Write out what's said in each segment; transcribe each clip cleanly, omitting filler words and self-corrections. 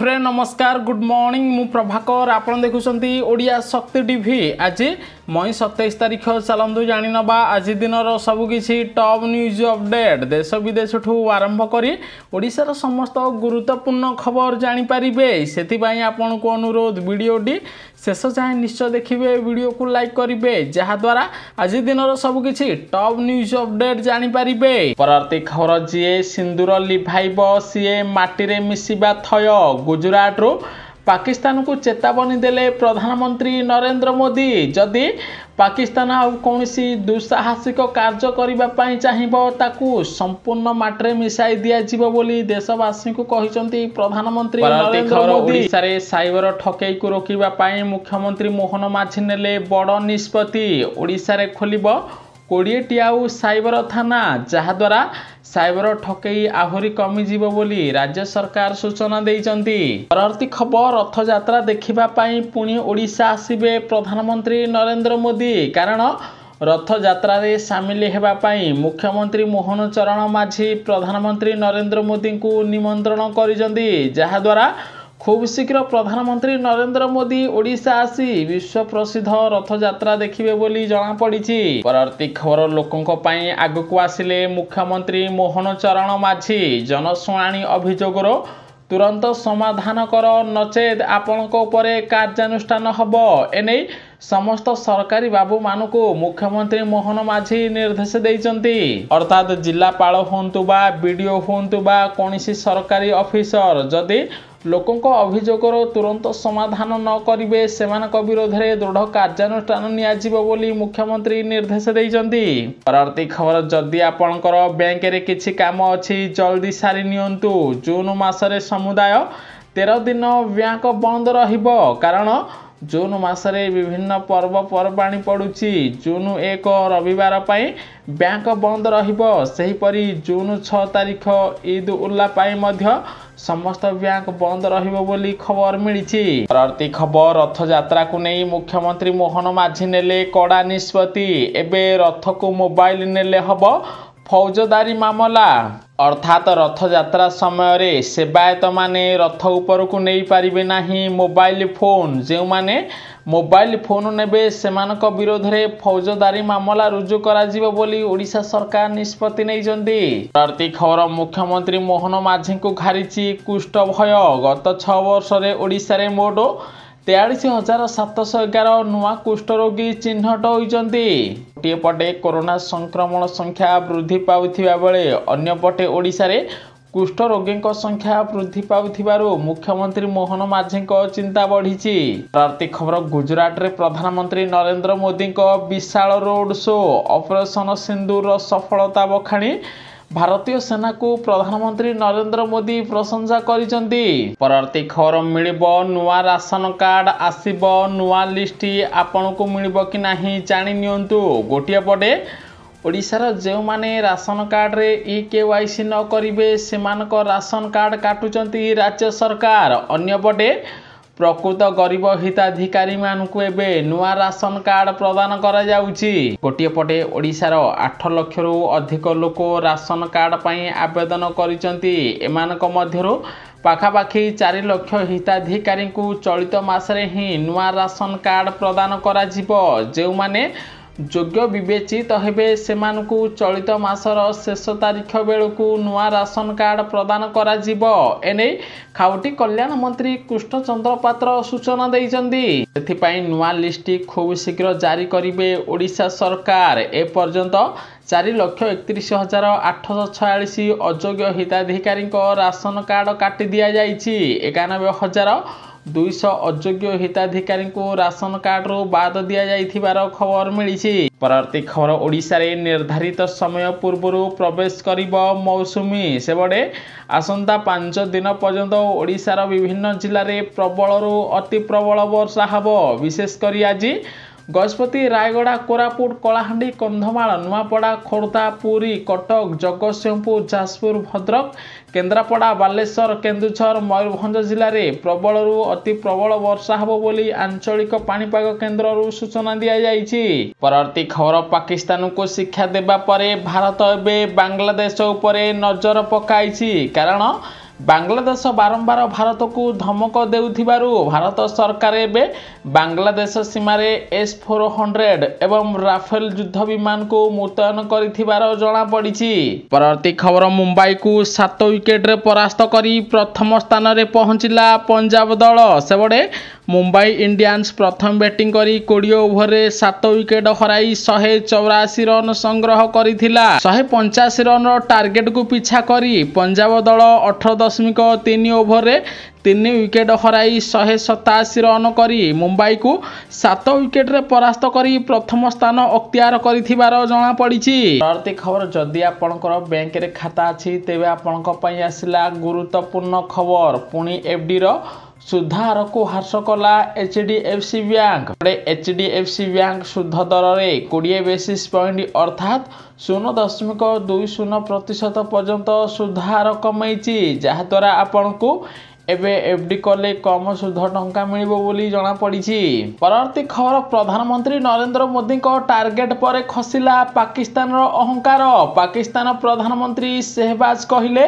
Friend नमस्कार good morning मु प्रभाकर आपण देखुछंती ओडिया शक्ति टीवी। आज मई 27 तारिख चलतु जानी नबा आज दिन सबकि टॉप न्यूज अपडेट देश विदेश ठू आरंभ करी ओडिशार समस्त गुरुत्वपूर्ण खबर जानीपारे से आपण को अनुरोध वीडियोटी शेष जाए निश्चय देखिए वीडियो को लाइक करेंगे जहाद्वारा आज दिन सबकि टॉप न्यूज अपडेट जानीपारे। परवर्ती खबर जी सिंदूर लिभाइब सीए माटी मिसिबा थय गुजरात रू पाकिस्तान को चेतावनी देले प्रधानमंत्री नरेंद्र मोदी जदि पाकिस्तान आउ कौन दुस्साहसिक कार्य करने चाहिए ताकू संपूर्ण माट्रे मिसाई दिया बोली देशवासी को कहते प्रधानमंत्री नरेंद्र मोदी। साइबर ठकई को रोकने मुख्यमंत्री मोहन माझी नेले बड़ निष्पत्ति ओडिशा रे खोलिबो 20टी आउ साइबर थाना जहाद्वारा साइबर ठकई आहुरी कमिजिब बोली राज्य सरकार सूचना देइचंती। परवर्ती खबर रथ यात्रा देखिबा पई पुणी ओडिशा आसिबे प्रधानमंत्री नरेंद्र मोदी कारण रथ यात्रा रे सामिल हेबा पई मुख्यमंत्री मोहन चरण माझी प्रधानमंत्री नरेंद्र मोदी को निमंत्रण करिसंती जहाद्वारा खूब शीघ्र प्रधानमंत्री नरेंद्र मोदी ओडिशा आसी विश्व प्रसिद्ध रथ यात्रा देखिबे बोली जना पड़िछि। परवर्ती खबर लोकंक पई आगकू आसिले मुख्यमंत्री मोहन चरण माझी जनशुणाणी अभियोगरो तुरंत समाधान कर नचेत आपणक उपरे कार्यानुष्ठान हबो एने समस्त सरकारी बाबू मानकू मुख्यमंत्री मोहन माझी निर्देश देइचंती। अर्थात जिलापाल होंतु बा बीडीओ होंतु बा कोनोसी सरकारी ऑफिसर जदि लोकंक अभियोगर तुरंत समाधान न करिवे सेमानक विरोध में दृढ़ कार्यानुष्ठान नियाजिबो बोली मुख्यमंत्री निर्देश देइचंती। परवर्ती खबर जदि आपणकर बैंक रे किछि काम अछि जल्दी सारी नियंतु जून मासरे समुदाय 13 दिन बैंक बंद रहिबो कारण जून मासरे विभिन्न पर्वपर्वाणी पड़ुछि। जून 1 रविवार पई बैंक बंद रहिबो सेहीपरि जून 6 तारिख ईद उल्ला पई मध्य समस्त बैंक बंद रहिबो बोली खबर मिलिछि। परवर्ती खबर रथ यात्रा को नहीं मुख्यमंत्री मोहन माझी नेले कड़ा निष्पत्ति एबे रथ को मोबाइल नेले हबो फौजदारी मामला अर्थात रथ यात्रा समय रे सेवायत माने रथ ऊपर को नहीं पारिबे नाही मोबाइल फोन जो माने मोबाइल फोन नेबे सेमानक विरोध में फौजदारी मामला रुजु करा जिवो बोली ओडिशा सरकार निष्पत्ति नैजंती। परवर्ती खबर मुख्यमंत्री मोहन माझी को घारिछि कुष्ठ भय गत 6 वर्ष रे ओडिशा रे मोट 43,711 नुआ कुष्ठ रोगी चिन्हट होइचंती। गोटे पटे कोरोना संक्रमण संख्या वृद्धि पाउथिबा बेले अन्य पटे ओडिशा रे कुष्ठ रोगी संख्या वृद्धि पाउथिबारु मुख्यमंत्री मोहन माझी चिंता बढ़िछि। परवर्ती खबर गुजरात रे प्रधानमंत्री नरेंद्र मोदी विशाल रोड शो ऑपरेशन सिंदूर सफलता बखाणी भारतीय सेना को प्रधानमंत्री नरेंद्र मोदी प्रशंसा करिसंती। परवर्ती खबर मिलिबो नुआ राशन कार्ड आसीबो नुआ लिस्ट आपण को मिलिबो कि नाही जानि नियंतु। गोटिया पटे ओडिशार जो माने राशन कार्ड रे केवाईसी न करिवे सेमानक राशन कार्ड काटुचंती राज्य सरकार अन्य पटे प्रकृत गरीब हिताधिकारी मानकू एबे नुआ राशन कार्ड प्रदान करा जाउची। गोटिए पटे ओडिशार 8 लाख रु अधिक लोक राशन कार्ड पई आवेदन करिसंती एमानक मध्यरु पाखापाखी 4 लाख हिताधिकारी को चलित मासरे ही नुआ राशन कार्ड प्रदान करा जिवो जे माने योग्य विवेचित हेबे सेमानकू चलित मासर शेष तारिख बेलू नुआ राशन कार्ड प्रदान करा जिवो एने खाउटी कल्याण मंत्री कृष्ण चंद्र पात्र सूचना देइचंदी। सेथिपाई नुआ लिस्ट खूब शीघ्र जारी करिवे ओडिशा सरकार ए पर्यंत 4,31,846 अयोग्य हिताधिकारी राशन कार्ड काटी दिया जाइछि 91,200 अयोग्य हिताधिकारी को राशन कार्ड रो बाद दिया जाइथिबार खबर मिलिछि। परवर्ती खबर ओडिशा रे निर्धारित समय पूर्व प्रवेश करिबो मौसुमी सेबडे आसंता 5 दिन पर्यंत ओडिशार विभिन्न जिल्ला रे प्रबल रु अति प्रबल वर्षा हबो विशेष करी आज गजपति रायगड़ा कोरापुट कलाहांडी कंधमाल नुआपड़ा खोर्धा पुरी कटक जगतसिंहपुर जाजपुर भद्रक केन्द्रापड़ा बालेश्वर केन्दुझर मयूरभंज जिले में प्रबल रु अति प्रबल वर्षा हबो बोली आंचलिक पाणीपाग केन्द्र सूचना दी जाइछि। परवर्ती खबर पाकिस्तान को शिक्षा देबा परे भारत एबे बांग्लादेश उपरे नजर पकाइछि कारण बांग्लादेश बारंबार भारत को धमक देउथिबारु भारत सरकार एबे बांग्लादेश सीमार S-400 एवं राफेल युद्ध विमान को मुतयन करिथिबार जणा पड़िछि। परवर्ती खबर मुंबई को 7 विकेट रे परास्त करी प्रथम स्थान रे पहुंचिला पंजाब दल। सेबडे मुंबई इंडियंस प्रथम बैटिंग करी 20 ओवर रे 7 विकेट हराई 184 रन संग्रह करिथिला। 185 रन टार्गेट को पीछा करी पंजाब दल 18.3 ओवर रे 3 विकेट हराई 187 रन करी मुंबई को 7 विकेट रे परास्त करी प्रथम स्थान अख्तियार करिथिबार जणा पड़िछि। परवर्ती खबर जदि आपनकर बैंक रे खाता अछि तेबे आपनक पई आसिला गुरुत्वपूर्ण खबर। पुणी एफडी रो सुधार को ह्रास कला HDFC बैंक। HDFC बैंक शुद्ध दर रे 20 बेसिस पॉइंट अर्थात 0.20% पर्यंत सुधार कमैछि, जहा द्वारा आपनकु एबे एफडी कले कम सुध टंका मिलिबो बोली जणा पड़िछि। परवर्ती खबर प्रधानमंत्री नरेंद्र मोदी को टार्गेट पर खसिला पाकिस्तान रो अहंकार। पाकिस्तान प्रधानमंत्री शहबाज कहिले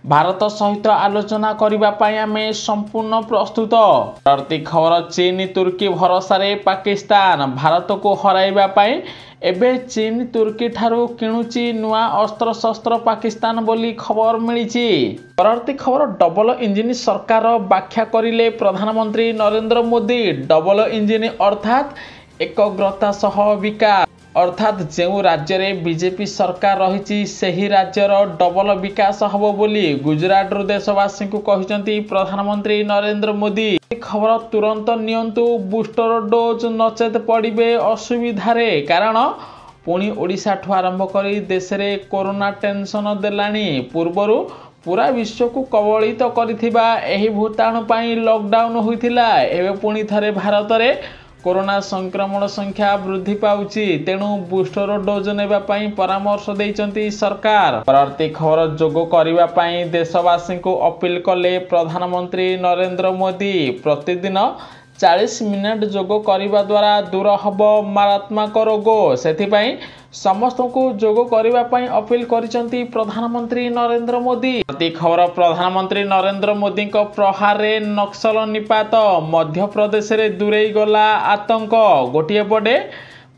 भारत सहित आलोचना करिबा पई आमे संपूर्ण प्रस्तुत। परवर्ती खबर चीन तुर्की भरोसा रे पाकिस्तान भारत को हराइबा पई एबे चीन तुर्की ठारू किणुची नुआ अस्त्र शस्त्र पाकिस्तान बोली खबर मिलिछि। परवर्ती खबर डबल इंजिन सरकार व्याख्या करिले प्रधानमंत्री नरेंद्र मोदी। डबल इंजिन अर्थात एकग्रता सह विकास अर्थात जो राज्य रे बीजेपी सरकार रही सेही राज्यर डबल विकास हबो बोली गुजरात रो देशवासी को कहिसंती प्रधानमंत्री नरेंद्र मोदी। खबर तुरंत नियंतु बूस्टर डोज नचेत पड़िबे असुविधा रे, कारण पुणी ओडिशा ठु आरंभ करी देश रे कोरोना टेंशन देलानी। पूर्वरु पूरा विश्व को कबलित करिथिबा एही भूताणु पई लॉकडाउन होइथिला, एबे पुणी थरे भारत रे कोरोना संक्रमण संख्या वृद्धि पाउछि, तेणु बूस्टर डोज नेबा पई परामर्श दैचंती सरकार। परवर्ती खबर जोग करिबा पई देशवासी को अपील कले प्रधानमंत्री नरेंद्र मोदी। प्रतिदिन 40 मिनिट जोग करिबा द्वारा दूर हबो मारात्मक रोग, सेथिपई समस्त को जोग करिबा पई अपील करिसंती प्रधानमंत्री नरेंद्र मोदी। प्रति खबर प्रधानमंत्री नरेंद्र मोदी को प्रहार रे नक्सल निपात। मध्य प्रदेश रे दूरेई गला आतंक। गोटिए पटे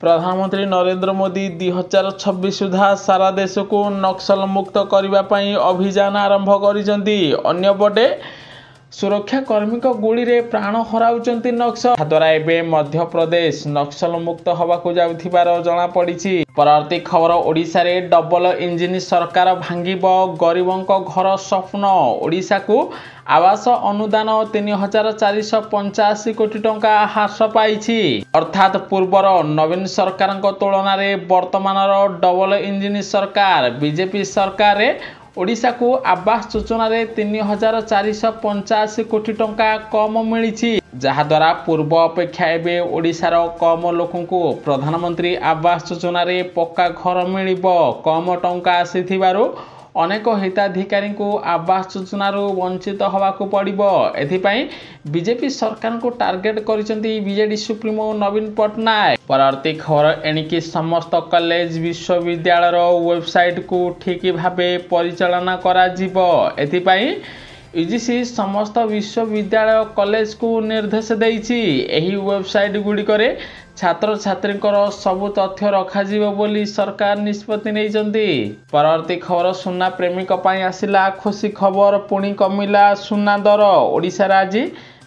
प्रधानमंत्री नरेंद्र मोदी 2026 सुधा सारा देश को नक्सल मुक्त करिबा पई अभियान आरंभ करिसंती। अन्य पटे सुरक्षा कर्मी को गुली रे प्राण हराउचंती नक्सल, द्वारा एबे मध्य प्रदेश नक्सल मुक्त हवा को जाउथिबार जणा पड़िछि। परवर्ती खबर ओडिशा रे डबल इंजिन सरकार भांगिबो गरीबों घर स्वप्न। ओडिशा को आवास अनुदान 3485 कोटी टंका ह्रास पाइछि, अर्थात पूर्वर नवीन सरकार तुलन में वर्तमान डबल इंजिन सरकार बीजेपी सरकार रे ओडिशा को आवास योजना रे 3485 कोटी टंका कम मिली, जहा द्वारा पूर्व अपेक्षा एबे ओडिशार कम लोकों को प्रधानमंत्री आवास योजना रे पक्का घर मिलिबो। कम टंका आसीथिबारु अनेक हिताधिकारी को आवास योजना वंचित हवा को पड़िबो। एथिपई बीजेपी सरकार को टार्गेट करिसंती बीजेडी सुप्रीमो नवीन पटनायक। परवर्ती खबर एणिकी समस्त कॉलेज विश्वविद्यालय वेबसाइट को ठीक भावे परिचालना करा जिवो। एथिपई यूजीसी समस्त विश्वविद्यालय कॉलेज को निर्देश देइछि एही वेबसाइट गुड़िकरे छात्र छात्री सबु तथ्य रखाजिबो बोली सरकार निष्पत्ति नैचंती। परवर्ती खबर सुना प्रेमिक पई आसिला खुशी खबर। पुणी कमिला सुना दर। ओडिशा रे आज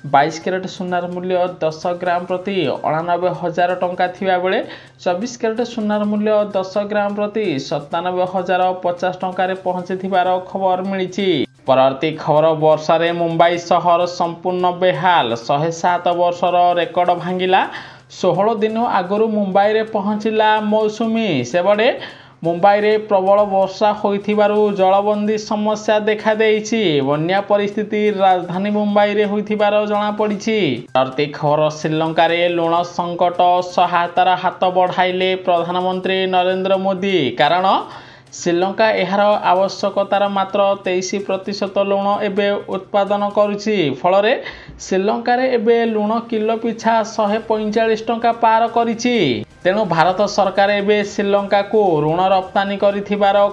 22 कैरेट सुनार मूल्य 10 ग्राम प्रति 89,000 टंका थिबा बेले 24 कैरेट सुनार मूल्य 10 ग्राम प्रति 97,050 टंका रे पहुंचीथिबार खबर मिलिछि। परवर्ती खबर वर्षा रे मुंबई शहर संपूर्ण बेहाल। 107 वर्षर रेकर्ड भांगिला। 16 दिन आगु मुंबई रे पहुंचला मौसुमी। सेबडे मुंबई रे प्रबल वर्षा होइथिबारु जलबंदी समस्या देखा देइछि। बन्या परिस्थिति राजधानी मुंबई रे होइथिबार जणा पड़िछि। परवर्ती खबर श्रीलंका रे लुण संकट सहायतार हाथ बढ़ाइले प्रधानमंत्री नरेंद्र मोदी, कारण श्रीलंका एहार आवश्यकतार मात्र 23% लुण एबे उत्पादन करुछि। फल श्रीलंका रे एबे लुण किलो पिछा 145 टंका पार करिछि। तेणु भारत सरकार एवं श्रीलंका को ऋण रप्तानी कर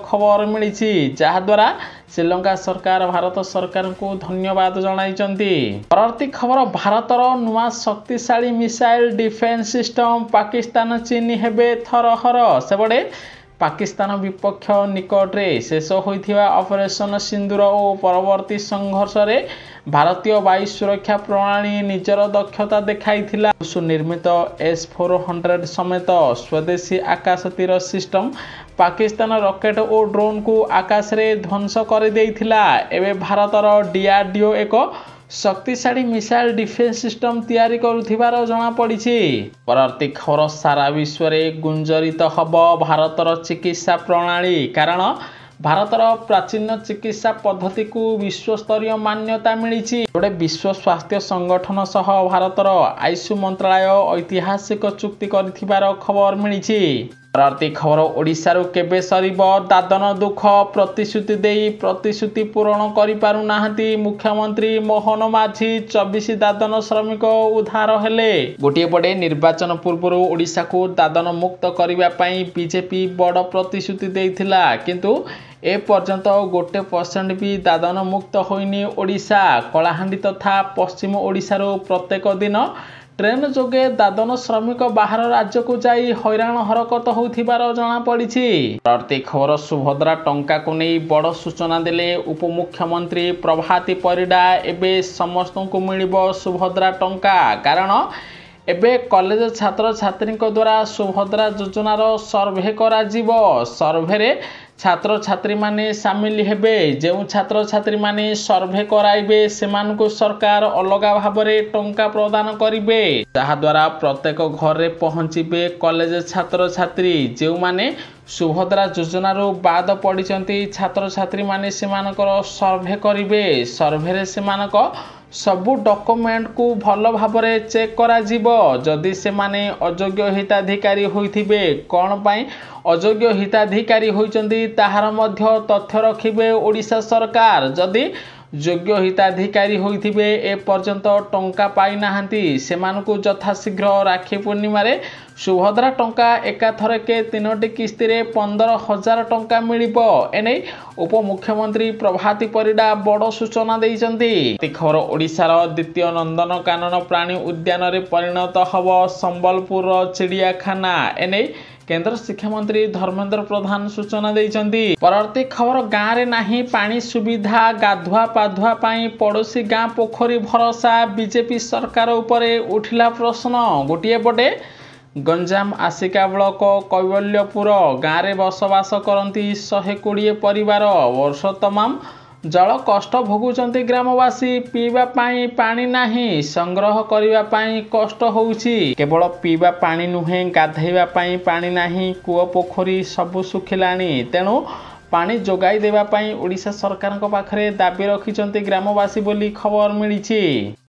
खबर मिली जहाद्वारा श्रीलंका सरकार भारत सरकार को धन्यवाद जणाइछन्ति। परवर्ती खबर भारतर नुआ शक्तिशाली मिसाइल डिफेन्स सिस्टम पाकिस्तान चीन हेबे थरहर सेबड़े पाकिस्तान विपक्ष निकटरे शेष होइथिबा ऑपरेशन सिंदूर और परवर्ती संघर्ष रे भारतीय वायु सुरक्षा प्रणाली निजर दक्षता देखाइथिला। सुनिर्मित S-400 समेत स्वदेशी आकाश तीर सिस्टम पाकिस्तान रॉकेट और ड्रोन को आकाश रे ध्वंस कर देइथिला। एबे भारतर DRDO एक शक्तिशाली मिसाइल डिफेन्स सिस्टम तैयारी करुथिबार जଣା पड़िछि। परवर्ती खबर सारा विश्व में गुंजरित हब भारतर चिकित्सा प्रणाली कारण भारतर प्राचीन चिकित्सा पद्धति को विश्वस्तरीय मान्यता मिली। गोटे विश्व स्वास्थ्य संगठन सह भारतर आयुष मंत्रालय ऐतिहासिक चुक्ति कर खबर मिली। परवर्ती खबर ओडिशारू केबे सरीब दादन दुख प्रतिश्रुति देई प्रतिश्रुति पूरण करि पारु नाहंती मुख्यमंत्री मोहन माझी 24 दादन श्रमिक उद्धार हेले। गोटे पटे निर्वाचन पूर्व ओडिशा को दादन मुक्त करबा पई बीजेपी बड़ प्रतिश्रुति देइथिला किंतु ए पर्यंत 1% भी दादन मुक्त होइनी ओडिशा। कलाहांडी तथा पश्चिम ओडिशारू प्रत्येक दिन ट्रेन जोगे दादन श्रमिक बाहर राज्य को जाई हैरान हरकत होथिबार जଣା पड़िछि। परवर्ती खबर सुभद्रा टंका को नहीं बड़ सूचना देले उपमुख्यमंत्री प्रभाती परिडा। एबे समस्त को मिलिबो सुभद्रा टंका कारण एबे कॉलेज छात्र छात्री द्वारा सुभद्रा योजनार सर्वे करा जीवो। सर्वे रे छात्र छात्री माने सामिल हेबे। जो छात्र छात्री माने सर्वे कराइबे सेमान को सरकार अलग भाव में टंका प्रदान करिबे जहाद्वारा प्रत्येक घर रे पहुँचीबे कॉलेज छात्र छात्री। जो माने सुभद्रा योजना बाद पड़िचंती छात्र छात्री माने सेमानकर सर्वे करिबे। सर्वे रे सेमानक सबु डॉक्यूमेंट को भल भाव में चेक करा जीवो। जदि से माने अयोग्य हिताधिकारी होइथिबे कोन पई अयोग्य हिताधिकारी होइचंती ताहार मध्य तथ्य रखिबे ओडिशा सरकार। जदि योग्य हिताधिकारी होइथिबे ए पर्यंत टंका पाई नाहंती सेमानकु यथाशीघ्र राखी पूर्णिमा रे सुभद्रा टंका एकाथर के 3टी किस्ती रे 15,000 टंका मिलिबो। एने उपमुख्यमंत्री प्रभाती परिडा बड़ सूचना देइचंती। खबर ओडिशार द्वितीय नंदनकानन प्राणी उद्यान रे परिणत हब संबलपुर चिड़ियाखाना। एने केंद्र शिक्षा मंत्री धर्मेंद्र प्रधान सूचना देइचंती। परवर्ती खबर गाँव रे नाही पानी सुविधा गाधुआ पाधुआ पाई पड़ोसी गाँ पोखरी भरोसा बीजेपी सरकार उपरे उठिला प्रश्न। गोटे पटे गंजाम आसिका ब्लॉक कैवल्यपुर गाँव रे बसवास करती 120 परिवार वर्ष तमाम जल कष्ट भोगुचंती ग्रामवासी। पीवा पाई पानी नाही संग्रह करिवा पाई कष्ट होउची। केवल पीवा पानी नुहे गाधैवा पाई पानी नाही कूଅ पोखरी सबु सुखिलाणी। तेणु पानी जोगाई देवा पाई ओडिशा सरकार पाखरे दाबी रखिचंती ग्रामवासी बोली खबर मिली।